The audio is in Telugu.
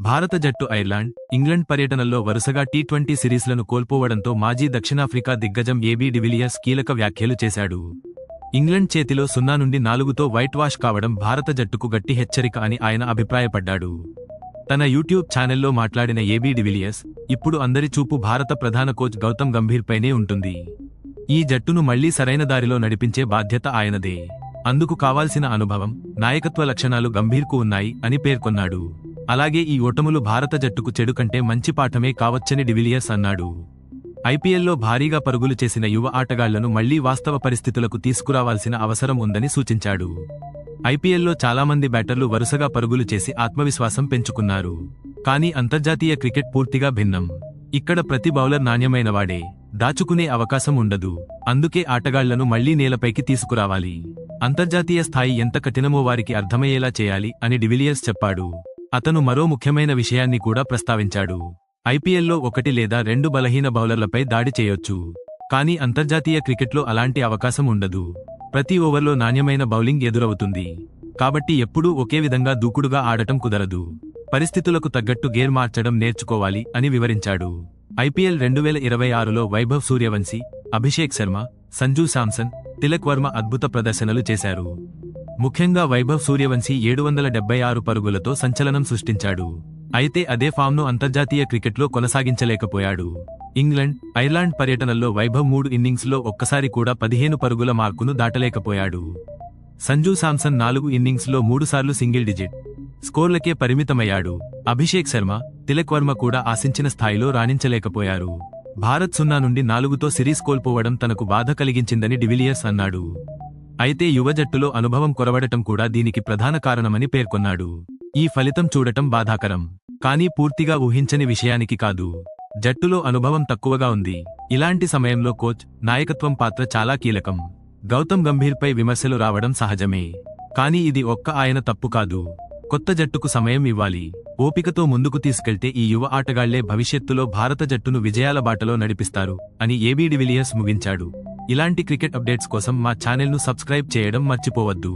భారత జట్టు ఐర్లాండ్, ఇంగ్లండ్ పర్యటనల్లో వరుసగా టీ20 సిరీస్లను కోల్పోవడంతో మాజీ దక్షిణాఫ్రికా దిగ్గజం ఏబీ డివిలియర్స్ కీలక వ్యాఖ్యలు చేశాడు. ఇంగ్లండ్ చేతిలో 0-4తో వైట్ వాష్ కావడం భారత జట్టుకు గట్టి హెచ్చరిక అని ఆయన అభిప్రాయపడ్డాడు. తన యూట్యూబ్ ఛానెల్లో మాట్లాడిన ఏబీ డివిలియర్స్, ఇప్పుడు అందరి చూపు భారత ప్రధాన కోచ్ గౌతమ్ గంభీర్ పైనే ఉంటుంది. ఈ జట్టును మళ్లీ సరైన దారిలో నడిపించే బాధ్యత ఆయనదే. అందుకు కావాల్సిన అనుభవం, నాయకత్వ లక్షణాలు గంభీర్కు ఉన్నాయి అని పేర్కొన్నాడు. అలాగే ఈ ఓటములు భారత జట్టుకు చెడు కంటే మంచి పాఠమే కావచ్చని డివిలియర్స్ అన్నాడు. ఐపీఎల్లో భారీగా పరుగులు చేసిన యువ ఆటగాళ్లను మళ్లీ వాస్తవ పరిస్థితులకు తీసుకురావాల్సిన అవసరం ఉందని సూచించాడు. ఐపీఎల్లో చాలామంది బ్యాటర్లు వరుసగా పరుగులు చేసి ఆత్మవిశ్వాసం పెంచుకున్నారు. కానీ అంతర్జాతీయ క్రికెట్ పూర్తిగా భిన్నం. ఇక్కడ ప్రతి బౌలర్ నాణ్యమైనవాడే, దాచుకునే అవకాశం ఉండదు. అందుకే ఆటగాళ్లను మళ్లీ నేలపైకి తీసుకురావాలి. అంతర్జాతీయ స్థాయి ఎంత కఠినమో వారికి అర్థమయ్యేలా చేయాలి అని డివిలియర్స్ చెప్పాడు. అతను మరో ముఖ్యమైన విషయాన్ని కూడా ప్రస్తావించాడు. ఐపీఎల్లో 1 లేదా 2 బలహీన బౌలర్లపై దాడి చేయొచ్చు. కానీ అంతర్జాతీయ క్రికెట్లో అలాంటి అవకాశం ఉండదు. ప్రతి ఓవర్లో నాణ్యమైన బౌలింగ్ ఎదురవుతుంది. కాబట్టి ఎప్పుడూ ఒకే విధంగా దూకుడుగా ఆడటం కుదరదు. పరిస్థితులకు తగ్గట్టు గేర్ మార్చడం నేర్చుకోవాలి అని వివరించాడు. ఐపీఎల్ 2026లో వైభవ్ సూర్యవంశీ, అభిషేక్ శర్మ, సంజూ శాంసన్, తిలక్ వర్మ అద్భుత ప్రదర్శనలు చేశారు. ముఖ్యంగా వైభవ్ సూర్యవంశీ 776 పరుగులతో సంచలనం సృష్టించాడు. అయితే అదే ఫామ్ను అంతర్జాతీయ క్రికెట్లో కొనసాగించలేకపోయాడు. ఇంగ్లండ్, ఐర్లాండ్ పర్యటనల్లో వైభవ్ 3 ఇన్నింగ్స్లో ఒక్కసారి కూడా 15 పరుగుల మార్కును దాటలేకపోయాడు. సంజూ శాంసన్ 4 ఇన్నింగ్స్లో 3 సార్లు సింగిల్ డిజిట్ స్కోర్లకే పరిమితమయ్యాడు. అభిషేక్ శర్మ, తిలక్ వర్మ కూడా ఆశించిన స్థాయిలో రాణించలేకపోయారు. భారత్ 0-4తో సిరీస్ కోల్పోవడం తనకు బాధ కలిగించిందని డివిలియర్స్ అన్నాడు. అయితే యువ జట్టులో అనుభవం కొరవడటం కూడా దీనికి ప్రధాన కారణమని పేర్కొన్నాడు. ఈ ఫలితం చూడటం బాధాకరం. కానీ పూర్తిగా ఊహించని విషయానికి కాదు. జట్టులో అనుభవం తక్కువగా ఉంది. ఇలాంటి సమయంలో కోచ్, నాయకత్వం పాత్ర చాలా కీలకం. గౌతమ్ గంభీర్పై విమర్శలు రావడం సహజమే. కానీ ఇది ఒక్క ఆయన తప్పు కాదు. కొత్త జట్టుకు సమయం ఇవ్వాలి. ఓపికతో ముందుకు తీసుకెళ్తే ఈ యువ ఆటగాళ్లే భవిష్యత్తులో భారత జట్టును విజయాల బాటలో నడిపిస్తారు అని ఏబీ డివిలియర్స్ ముగించాడు. ఇలాంటి క్రికెట్ అప్డేట్స్ కోసం మా ఛానెల్ను సబ్స్క్రైబ్ చేయడం మర్చిపోవద్దు.